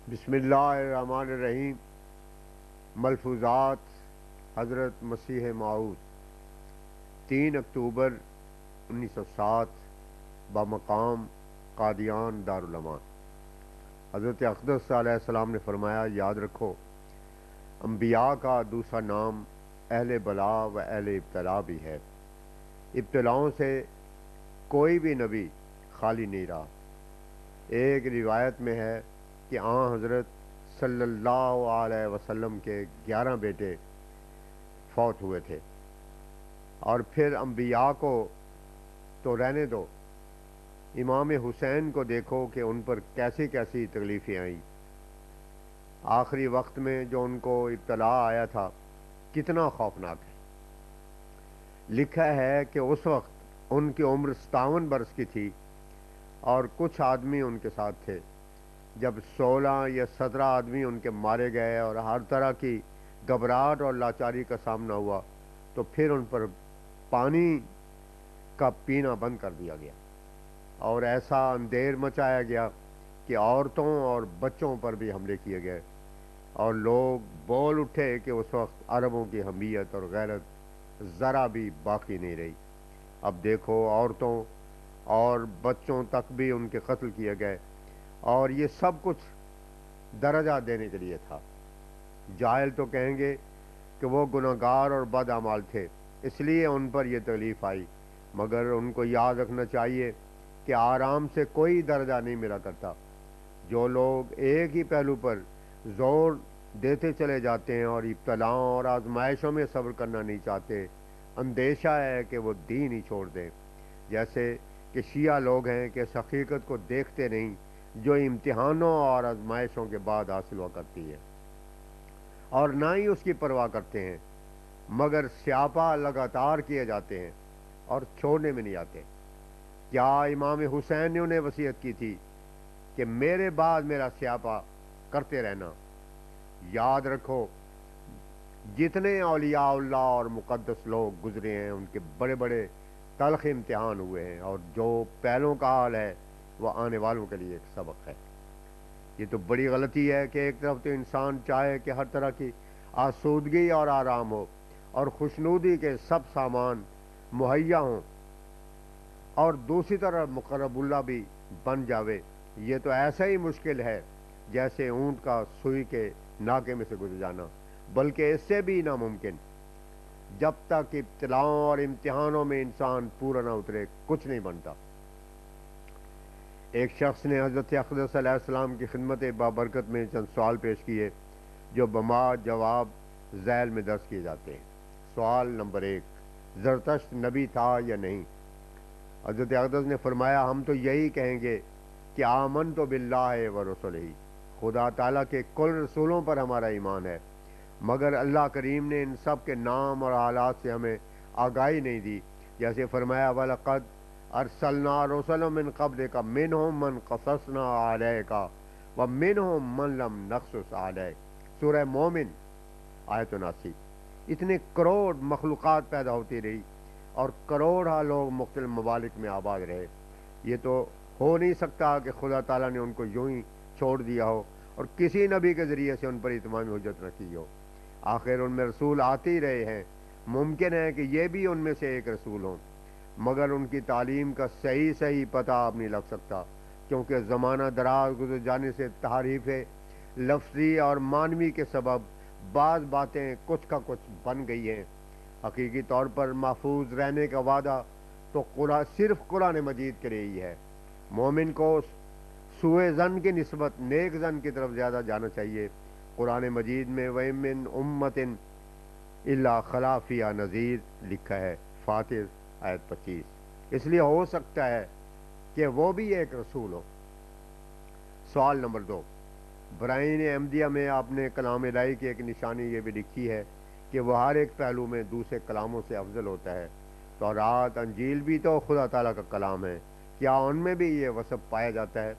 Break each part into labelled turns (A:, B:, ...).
A: بسم اللہ الرحمن الرحیم۔ ملفوظات حضرت مسیح موعود 3 اکتوبر 1907 بمقام قادیان دارالعلوم۔ حضرت اقدس علیہ السلام نے فرمایا، یاد رکھو انبیاء کا دوسرا نام اہل بلا و اہل ابتلا بھی ہے۔ ابتلاؤں سے کوئی بھی نبی خالی نہیں رہا۔ ایک روایت میں ہے کہ حضرت صلی اللہ علیہ وسلم کے 11 بیٹے فوت ہوئے تھے، اور پھر انبیاء کو تو رہنے دو، امام حسین کو دیکھو کہ ان پر کیسی کیسی تکلیفیں آئیں۔ آخری وقت میں جو ان کو ابتلا آیا تھا کتنا خوفناک ہے۔ لکھا ہے کہ اس وقت ان کی عمر 57 برس کی تھی، اور کچھ آدمی ان کے ساتھ تھے۔ جب 16 یا 17 آدمی ان کے مارے گئے اور ہر طرح کی گھبراہٹ اور لاچاری کا سامنا ہوا، تو پھر ان پر پانی کا پینا بند کر دیا گیا، اور ایسا اندھیر مچایا گیا کہ عورتوں اور بچوں پر بھی حملے کیے گئے، اور لوگ بول اٹھے کہ اس وقت عربوں کی حمیت اور غیرت ذرا بھی باقی نہیں رہی۔ اب دیکھو، عورتوں اور بچوں تک بھی ان کے قتل کیے گئے، اور یہ سب کچھ درجہ دینے کے لیے تھا۔ جاہل تو کہیں گے کہ وہ گناہگار اور بد اعمال تھے، اس لیے ان پر یہ تکلیف آئی، مگر ان کو یاد رکھنا چاہیے کہ آرام سے کوئی درجہ نہیں ملا کرتا۔ جو لوگ ایک ہی پہلو پر زور دیتے چلے جاتے ہیں اور ابتلاؤں اور آزمائشوں میں صبر کرنا نہیں چاہتے، اندیشہ ہے کہ وہ دین ہی چھوڑ دیں۔ جیسے کہ شیعہ لوگ ہیں کہ اس حقیقت کو دیکھتے نہیں جو امتحانوں اور آزمائشوں کے بعد حاصل ہوا کرتی ہے، اور نہ ہی اس کی پرواہ کرتے ہیں، مگر سیاپا لگاتار کیے جاتے ہیں اور چھوڑنے میں نہیں آتے۔ کیا امام حسین نے انہیں وصیت کی تھی کہ میرے بعد میرا سیاپا کرتے رہنا؟ یاد رکھو، جتنے اولیاء اللہ اور مقدس لوگ گزرے ہیں ان کے بڑے بڑے تلخ امتحان ہوئے ہیں، اور جو پہلوں کا حال ہے وہ آنے والوں کے لیے ایک سبق ہے۔ یہ تو بڑی غلطی ہے کہ ایک طرف تو انسان چاہے کہ ہر طرح کی آسودگی اور آرام ہو اور خوشنودی کے سب سامان مہیا ہوں، اور دوسری طرف مقرب اللہ بھی بن جاوے۔ یہ تو ایسا ہی مشکل ہے جیسے اونٹ کا سوئی کے ناکے میں سے گزر جانا، بلکہ اس سے بھی ناممکن۔ جب تک ابتلاؤں اور امتحانوں میں انسان پورا نہ اترے کچھ نہیں بنتا۔ ایک شخص نے حضرت اقدس علیہ السلام کی خدمت بابرکت میں چند سوال پیش کیے جو بما جواب ذیل میں درج کیے جاتے ہیں۔ سوال نمبر 1، زرتشت نبی تھا یا نہیں؟ حضرت اقدس نے فرمایا، ہم تو یہی کہیں گے کہ آمنت باللہ و رسلہ، خدا تعالیٰ کے کل رسولوں پر ہمارا ایمان ہے، مگر اللہ کریم نے ان سب کے نام اور حالات سے ہمیں آگاہی نہیں دی۔ جیسے فرمایا، وَلَقَدْ ارسلنا رسلا من قبلک منہم من قصصنا علیک ومنہم من لم نقصص علیک۔ سورہ مومن آیت 79۔ اتنے کروڑ مخلوقات پیدا ہوتی رہی اور کروڑہ لوگ مختلف ممالک میں آباد رہے۔ یہ تو ہو نہیں سکتا کہ خدا تعالیٰ نے ان کو یوں ہی چھوڑ دیا ہو اور کسی نبی کے ذریعے سے ان پر اتمام حجت رکھی ہو۔ آخر ان میں رسول آتے ہی رہے ہیں، ممکن ہے کہ یہ بھی ان میں سے ایک رسول ہوں، مگر ان کی تعلیم کا صحیح پتہ اب نہیں لگ سکتا، کیونکہ زمانہ دراز گزر جانے سے تحریف لفظی اور معنوی کے سبب بعض باتیں کچھ کا کچھ بن گئی ہیں۔ حقیقی طور پر محفوظ رہنے کا وعدہ تو صرف قرآن مجید کے لیے ہی ہے۔ مومن کو سوء ظن کی نسبت نیک ظن کی طرف زیادہ جانا چاہیے۔ قرآن مجید میں وَإِن مِّنْ أُمَّةٍ إِلَّا خَلَا فِيهَا نَذِيرٌ لکھا ہے، فاتر آیت 25۔ اس لیے ہو سکتا ہے کہ وہ بھی ایک رسول ہو۔ سوال نمبر 2، برائن احمدیہ میں آپ نے کلام الہی کی ایک نشانی یہ بھی لکھی ہے کہ وہ ہر ایک پہلو میں دوسرے کلاموں سے افضل ہوتا ہے۔ تورات، انجیل بھی تو خدا تعالیٰ کا کلام ہے، کیا ان میں بھی یہ وصف پایا جاتا ہے؟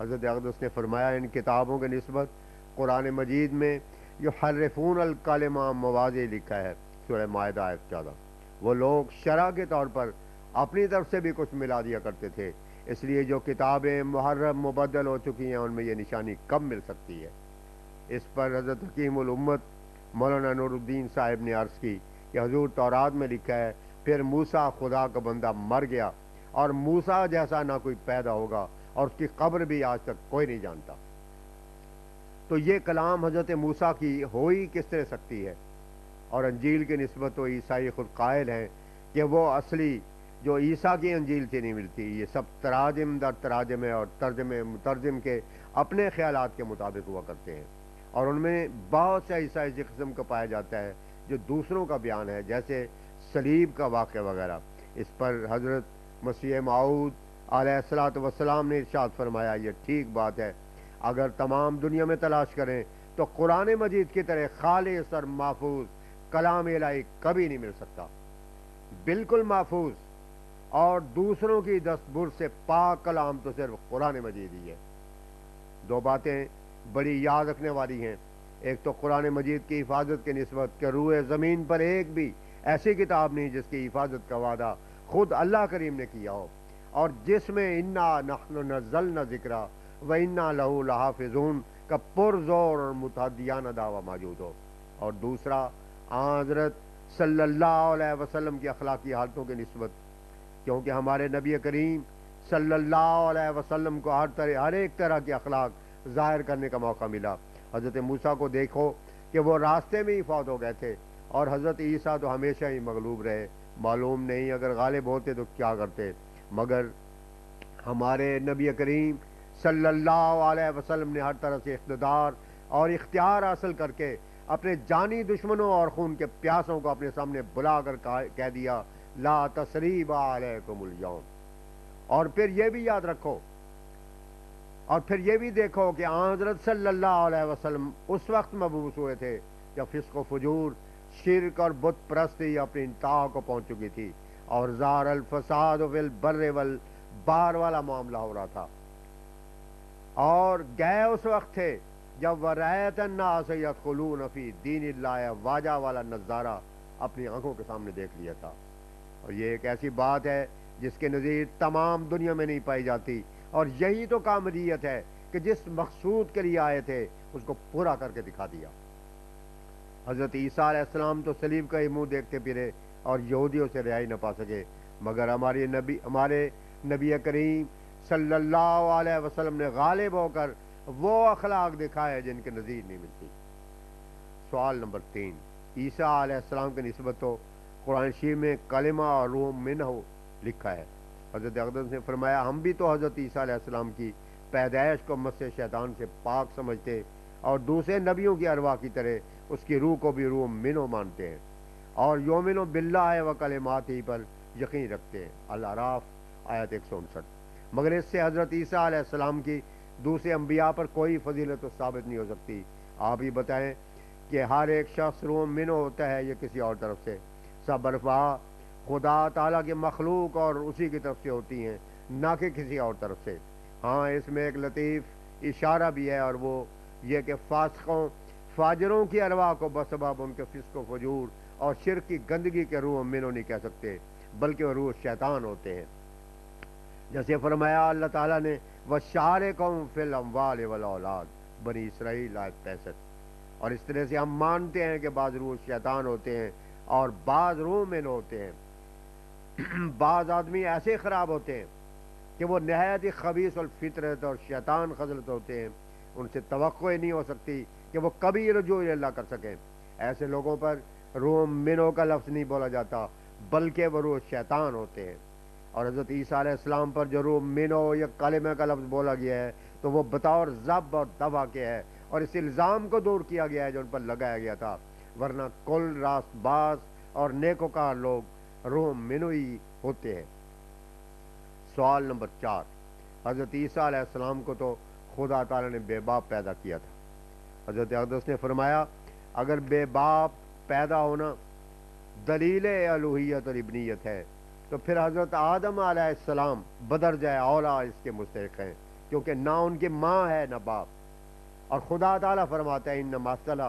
A: حضرت اقدس نے فرمایا، ان کتابوں کے نسبت قرآن مجید میں یحرفون الکلمہ مواضع لکھا ہے، سورہ مائدہ آیت 14۔ وہ لوگ شرع کے طور پر اپنی طرف سے بھی کچھ ملا دیا کرتے تھے، اس لیے جو کتابیں محرف مبدل ہو چکی ہیں ان میں یہ نشانی کب مل سکتی ہے؟ اس پر حضرت حکیم الامت مولانا نور الدین صاحب نے عرض کی کہ حضور تورات میں لکھا ہے پھر موسیٰ خدا کا بندہ مر گیا اور موسیٰ جیسا نہ کوئی پیدا ہوگا اور اس کی قبر بھی آج تک کوئی نہیں جانتا۔ تو یہ کلام حضرت موسیٰ کی ہو ہی کس طرح سکتی ہے؟ اور انجیل کی نسبت تو عیسائی خود قائل ہیں کہ وہ اصلی جو عیسیٰ کی انجیل سے نہیں ملتی، یہ سب تراجم در تراجم ہے اور ترجمے مترجم کے اپنے خیالات کے مطابق ہوا کرتے ہیں، اور ان میں بہت سے عیسائی اسی قسم کا پایا جاتا ہے جو دوسروں کا بیان ہے، جیسے صلیب کا واقعہ وغیرہ۔ اس پر حضرت مسیح موعود علیہ الصلوۃ والسلام نے ارشاد فرمایا یہ ٹھیک بات ہے، اگر تمام دنیا میں تلاش کریں تو قرآن مجید کی طرح خالص اور محفوظ کلام الہی کبھی نہیں مل سکتا، بالکل محفوظ اور دوسروں کی دستبر سے پاک کلام تو صرف قرآن مجید ہی ہے۔ دو باتیں بڑی یاد رکھنے والی ہیں، ایک تو قرآن مجید کی حفاظت کی نسبت کہ روئے زمین پر ایک بھی ایسی کتاب نہیں جس کی حفاظت کا وعدہ خود اللہ کریم نے کیا ہو، اور جس میں انا نحن نزلنا ذکرہ و انا لہو لحافظون کا پرزور اور متحدیانہ دعویٰ موجود ہو، اور دوسرا حضرت صلی اللہ علیہ وسلم کی اخلاقی حالتوں کی نسبت، کیونکہ ہمارے نبی کریم صلی اللہ علیہ وسلم کو ہر ایک طرح کی اخلاق ظاہر کرنے کا موقع ملا۔ حضرت موسیٰ کو دیکھو کہ وہ راستے میں ہی فوت ہو گئے تھے، اور حضرت عیسیٰ تو ہمیشہ ہی مغلوب رہے، معلوم نہیں اگر غالب ہوتے تو کیا کرتے، مگر ہمارے نبی کریم صلی اللہ علیہ وسلم نے ہر طرح سے اقتدار اور اختیار حاصل کر کے اپنے جانی دشمنوں اور خون کے پیاسوں کو اپنے سامنے بلا کر کہہ دیا لا تثریب علیکم الیوم۔ اور پھر یہ بھی یاد رکھو اور پھر یہ بھی دیکھو کہ حضرت صلی اللہ علیہ وسلم اس وقت مبعوث ہوئے تھے جب فسق و فجور، شرک اور بت پرستی اپنی انتہا کو پہنچ چکی تھی اور ظاہر الفساد فی البر والبحر والا معاملہ ہو رہا تھا، اور گئے اس وقت تھے جب ورأیت الناس یدخلون فی دین اللہ افواجا والا نظارہ اپنی آنکھوں کے سامنے دیکھ لیا تھا، اور یہ ایک ایسی بات ہے جس کے نظیر تمام دنیا میں نہیں پائی جاتی، اور یہی تو کاملیت ہے کہ جس مقصود کے لیے آئے تھے اس کو پورا کر کے دکھا دیا۔ حضرت عیسیٰ علیہ السلام تو صلیب کا ہی منہ دیکھتے پھرے اور یہودیوں سے رہائی نہ پا سکے، مگر ہمارے نبی کریم صلی اللہ علیہ وسلم نے غالب ہو کر وہ اخلاق دکھائے جن کے نظیر نہیں ملتی۔ سوال نمبر 3، عیسیٰ علیہ السلام کی نسبت تو قرآن شریف میں کلمہ اور روح منہ لکھا ہے۔ حضرت اقدس نے فرمایا ہم بھی تو حضرت عیسیٰ علیہ السلام کی پیدائش کو مس شیطان سے پاک سمجھتے اور دوسرے نبیوں کی ارواح کی طرح اس کی روح کو بھی روح منہ مانتے ہیں، اور یومن باللہ و کلماتہ پر یقین رکھتے ہیں۔ الاعراف آیت 159۔ مگر اس سے حضرت عیسیٰ علیہ السلام کی دوسرے انبیاء پر کوئی فضیلت ثابت نہیں ہو سکتی۔ آپ ہی بتائیں کہ ہر ایک شخص روح منہ ہوتا ہے یہ کسی اور طرف سے؟ سب ارواح خدا تعالیٰ کی مخلوق اور اسی کی طرف سے ہوتی ہیں، نہ کہ کسی اور طرف سے۔ ہاں اس میں ایک لطیف اشارہ بھی ہے، اور وہ یہ کہ فاسقوں فاجروں کی ارواح کو بسبب ان کے فسق و فجور اور شرک کی گندگی کے روح منو نہیں کہہ سکتے، بلکہ وہ روح شیطان ہوتے ہیں۔ جیسے فرمایا اللہ تعالیٰ نے وَشَارِكُهُمْ فِي الْأَمْوَالِ وَالْأَوْلَادِ بنی اسرائیل آیت 65۔ اور اس طرح سے ہم مانتے ہیں کہ بعض روح شیطان ہوتے ہیں اور بعض روح من ہوتے ہیں۔ بعض آدمی ایسے خراب ہوتے ہیں کہ وہ نہایت ہی خبیث الفطرت اور شیطان خجلت ہوتے ہیں، ان سے توقع ہی نہیں ہو سکتی کہ وہ کبھی رجوع اللہ کر سکیں۔ ایسے لوگوں پر روح منو کا لفظ نہیں بولا جاتا، بلکہ وہ روح شیطان ہوتے ہیں۔ اور حضرت عیسیٰ علیہ السلام پر جو روح منو یا کلمہ کا لفظ بولا گیا ہے تو وہ بطور ضب اور دوا کے ہے، اور اس الزام کو دور کیا گیا ہے جو ان پر لگایا گیا تھا، ورنہ کل راست باز اور نیکوکار لوگ روح منو ہی ہوتے ہیں۔ سوال نمبر 4، حضرت عیسیٰ علیہ السلام کو تو خدا تعالیٰ نے بے باپ پیدا کیا تھا۔ حضرت اقدس نے فرمایا اگر بے باپ پیدا ہونا دلیل الوہیت اور ابنیت ہے تو پھر حضرت آدم علیہ السلام بدرجہ اولا اس کے مستحق ہیں، کیونکہ نہ ان کی ماں ہے نہ باپ۔ اور خدا تعالیٰ فرماتا ہے ان مثل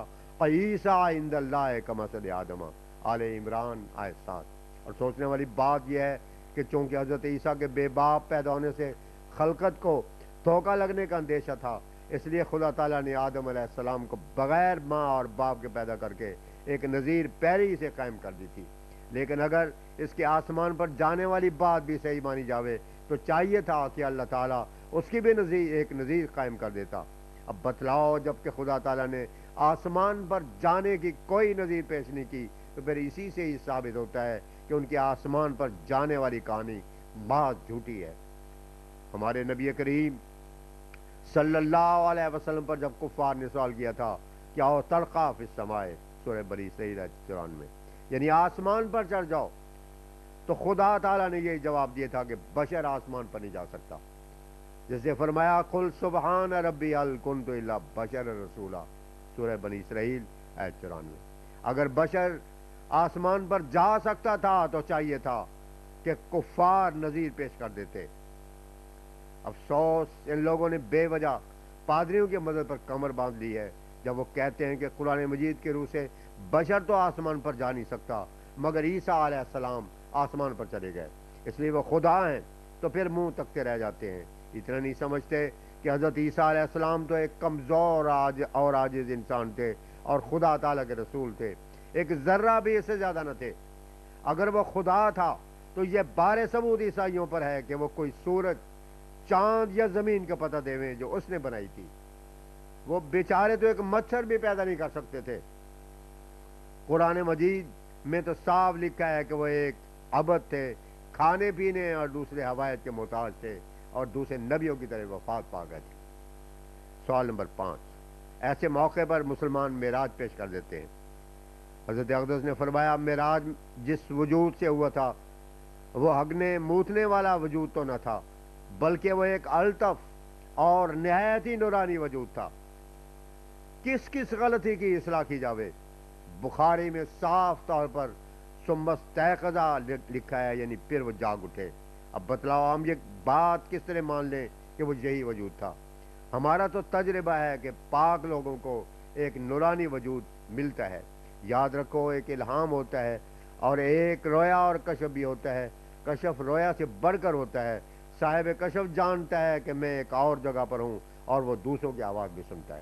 A: عیسیٰ عند اللہ کمثل آدم، آل عمران آیت 7۔ اور سوچنے والی بات یہ ہے کہ چونکہ حضرت عیسیٰ کے بے باپ پیدا ہونے سے خلقت کو دھوکہ لگنے کا اندیشہ تھا، اس لیے خدا تعالیٰ نے آدم علیہ السلام کو بغیر ماں اور باپ کے پیدا کر کے ایک نذیر پیری سے قائم کر دی تھی۔ لیکن اگر اس کے آسمان پر جانے والی بات بھی صحیح مانی جاوے تو چاہیے تھا کہ اللہ تعالیٰ اس کی بھی ایک نذیر قائم کر دیتا۔ اب بتلاؤ، جب کہ خدا تعالیٰ نے آسمان پر جانے کی کوئی نذیر پیش نہیں کی تو پھر اسی سے ہی ثابت ہوتا ہے کہ ان کے آسمان پر جانے والی کہانی بات جھوٹی ہے۔ ہمارے نبی کریم صلی اللہ علیہ وسلم پر جب کفار نے سوال کیا تھا کہ آؤ ترقا فی السماء، سورہ بنی اسرائیل 94، یعنی آسمان پر چڑھ جاؤ، تو خدا تعالیٰ نے یہ جواب دیا تھا کہ بشر آسمان پر نہیں جا سکتا، جیسے فرمایا قل سبحان ربی هل کنت الا بشر رسولا، سورہ بنی اسرائیل 94۔ اگر بشر آسمان پر جا سکتا تھا تو چاہیے تھا کہ کفار نذیر پیش کر دیتے۔ افسوس، ان لوگوں نے بے وجہ پادریوں کے مذہب پر کمر باندھ لی ہے جب وہ کہتے ہیں کہ قرآن مجید کے روح سے بشر تو آسمان پر جا نہیں سکتا، مگر عیسیٰ علیہ السلام آسمان پر چلے گئے، اس لیے وہ خدا ہیں، تو پھر منہ تکتے رہ جاتے ہیں۔ اتنا نہیں سمجھتے کہ حضرت عیسیٰ علیہ السلام تو ایک کمزور اور عاجز انسان تھے اور خدا تعالیٰ کے رسول تھے، ایک ذرہ بھی اس سے زیادہ نہ تھے۔ اگر وہ خدا تھا تو یہ بار ثبوت عیسائیوں پر ہے کہ وہ کوئی سورج، چاند یا زمین کا پتہ دیویں جو اس نے بنائی تھی۔ وہ بیچارے تو ایک مچھر بھی پیدا نہیں کر سکتے تھے۔ قرآن مجید میں تو صاف لکھا ہے کہ وہ ایک عبد تھے، کھانے پینے اور دوسرے حوائج کے محتاج تھے اور دوسرے نبیوں کی طرح وفات پا گئے تھے۔ سوال نمبر 5، ایسے موقع پر مسلمان معراج پیش کر دیتے ہیں۔ حضرت اقدس نے فرمایا معراج جس وجود سے ہوا تھا وہ ہگنے موتنے والا وجود تو نہ تھا، بلکہ وہ ایک الطف اور نہایت ہی نورانی وجود تھا۔ کس کس غلطی کی اصلاح کی جاوے؟ بخاری میں صاف طور پر ثم استيقظ لکھا ہے، یعنی پھر وہ جاگ اٹھے۔ اب بتلاؤ ہم یہ بات کس طرح مان لیں کہ وہ یہی وجود تھا؟ ہمارا تو تجربہ ہے کہ پاک لوگوں کو ایک نورانی وجود ملتا ہے۔ یاد رکھو، ایک الہام ہوتا ہے اور ایک رویا اور کشف بھی ہوتا ہے۔ کشف رویا سے بڑھ کر ہوتا ہے۔ صاحب کشف جانتا ہے کہ میں ایک اور جگہ پر ہوں اور وہ دوسروں کی آواز بھی سنتا ہے۔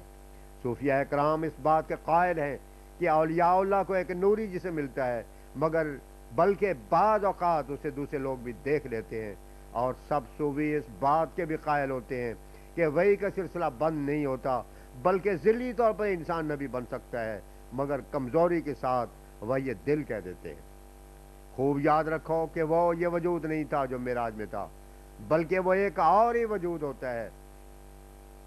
A: صوفیہ اکرام اس بات کے قائل ہیں کہ اولیاء اللہ کو ایک نوری جسے ملتا ہے، مگر بلکہ بعض اوقات اسے دوسرے لوگ بھی دیکھ لیتے ہیں، اور سب صوفی اس بات کے بھی قائل ہوتے ہیں کہ وحی کا سلسلہ بند نہیں ہوتا، بلکہ ذلی طور پر انسان نبی بن سکتا ہے، مگر کمزوری کے ساتھ وحی دل کہہ دیتے ہیں۔ خوب یاد رکھو کہ وہ یہ وجود نہیں تھا جو معراج میں تھا، بلکہ وہ ایک اور ہی وجود ہوتا ہے۔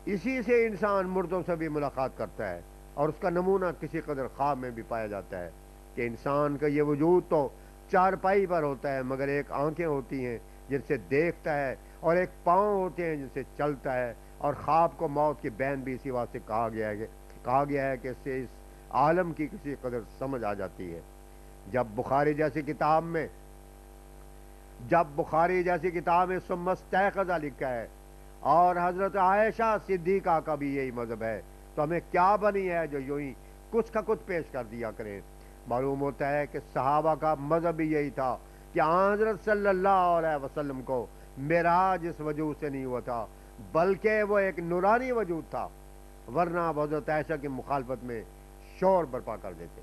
A: اسی سے انسان مردوں سے بھی ملاقات کرتا ہے، اور اس کا نمونہ کسی قدر خواب میں بھی پایا جاتا ہے کہ انسان کا یہ وجود تو چارپائی پر ہوتا ہے، مگر ایک آنکھیں ہوتی ہیں جن سے دیکھتا ہے، اور ایک پاؤں ہوتے ہیں جن سے چلتا ہے، اور خواب کو موت کی بین بھی اسی واسطے کہا گیا ہے کہ اس سے اس عالم کی کسی قدر سمجھ آ جاتی ہے۔ جب بخاری جیسی کتاب میں ثم استيقظ لکھا ہے اور حضرت عائشہ صدیقہ کا بھی یہی مذہب ہے، تو ہمیں کیا بنی ہے جو یوں ہی کچھ کا کچھ پیش کر دیا کریں؟ معلوم ہوتا ہے کہ صحابہ کا مذہب بھی یہی تھا کہ حضرت صلی اللہ علیہ وسلم کو معراج اس وجود سے نہیں ہوا تھا، بلکہ وہ ایک نورانی وجود تھا، ورنہ حضرت عائشہ کی مخالفت میں شور برپا کر دیتے۔